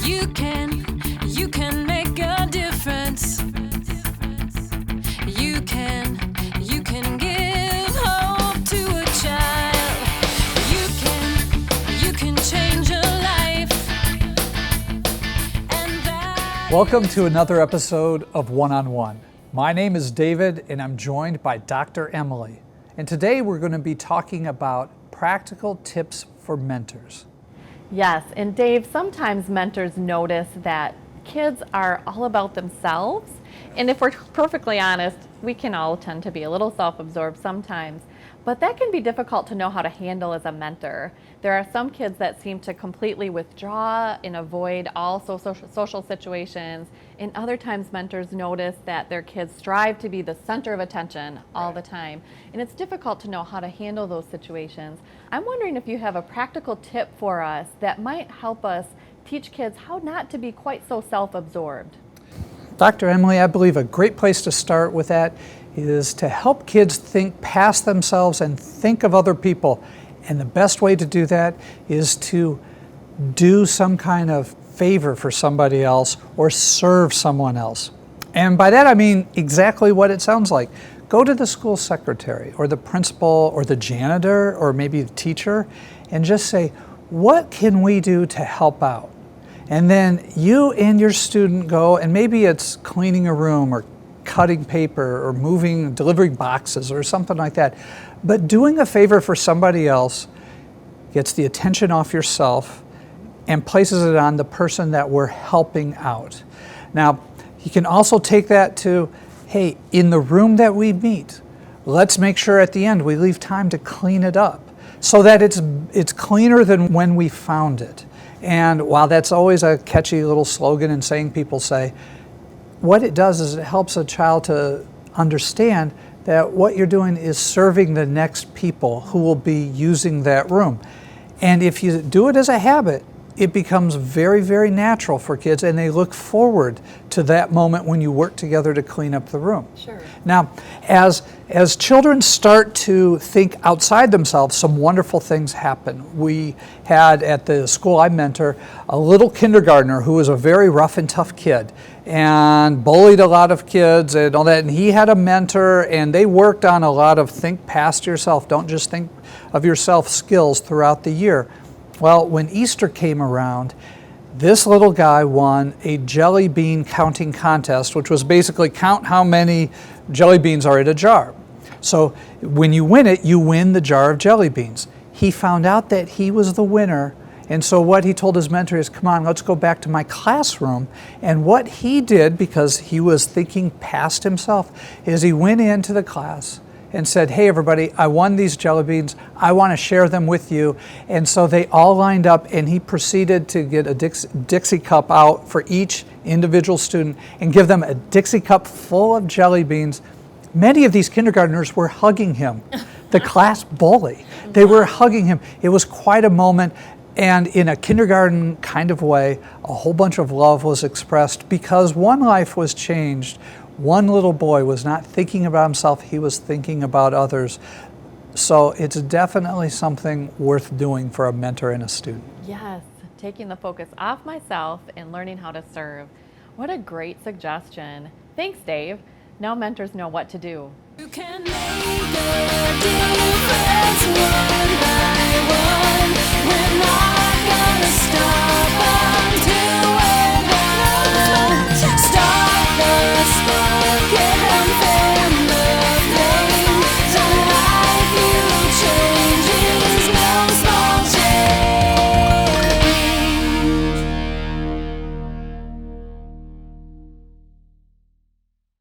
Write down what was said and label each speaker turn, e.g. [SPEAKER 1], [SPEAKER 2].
[SPEAKER 1] You can make a difference. You can give hope to a child. You can change a life.
[SPEAKER 2] Welcome to another episode of One-on-One. My name is David and I'm joined by Dr. Emily. And today we're going to be talking about practical tips for mentors.
[SPEAKER 3] Yes, and Dave, sometimes mentors notice that kids are all about themselves. And if we're perfectly honest, we can all tend to be a little self-absorbed sometimes. But that can be difficult to know how to handle as a mentor. There are some kids that seem to completely withdraw and avoid all social situations. And other times mentors notice that their kids strive to be the center of attention all the time. And it's difficult to know how to handle those situations. I'm wondering if you have a practical tip for us that might help us teach kids how not to be quite so self-absorbed.
[SPEAKER 2] Dr. Emily, I believe a great place to start with that is to help kids think past themselves and think of other people. And the best way to do that is to do some kind of favor for somebody else or serve someone else. And by that I mean exactly what it sounds like. Go to the school secretary or the principal or the janitor or maybe the teacher and just say, what can we do to help out? And then you and your student go, and maybe it's cleaning a room or cutting paper or delivering boxes or something like that. But doing a favor for somebody else gets the attention off yourself and places it on the person that we're helping out. Now, you can also take that to, hey, in the room that we meet, let's make sure at the end we leave time to clean it up so that it's cleaner than when we found it. And while that's always a catchy little slogan and saying people say, what it does is it helps a child to understand that what you're doing is serving the next people who will be using that room. And if you do it as a habit, it becomes very, very natural for kids, and they look forward to that moment when you work together to clean up the room.
[SPEAKER 3] Sure.
[SPEAKER 2] Now, as children start to think outside themselves, some wonderful things happen. We had at the school I mentor a little kindergartner who was a very rough and tough kid and bullied a lot of kids and all that. And he had a mentor, and they worked on a lot of think past yourself, don't just think of yourself skills throughout the year. Well, when Easter came around, this little guy won a jelly bean counting contest, which was basically count how many jelly beans are in a jar. So when you win it, you win the jar of jelly beans. He found out that he was the winner, and so what he told his mentor is, come on, let's go back to my classroom. And what he did, because he was thinking past himself, is he went into the class and said, hey everybody, I won these jelly beans, I want to share them with you. And so they all lined up, and he proceeded to get a Dixie cup out for each individual student and give them a Dixie cup full of jelly beans. Many of these kindergartners were hugging him, the class bully. They were hugging him. It was quite a moment, and in a kindergarten kind of way, a whole bunch of love was expressed because one life was changed. One little boy was not thinking about himself, he was thinking about others. So it's definitely something worth doing for a mentor and a student.
[SPEAKER 3] Yes, taking the focus off myself and learning how to serve. What a great suggestion. Thanks, Dave. Now mentors know what to do.
[SPEAKER 1] You can make a difference.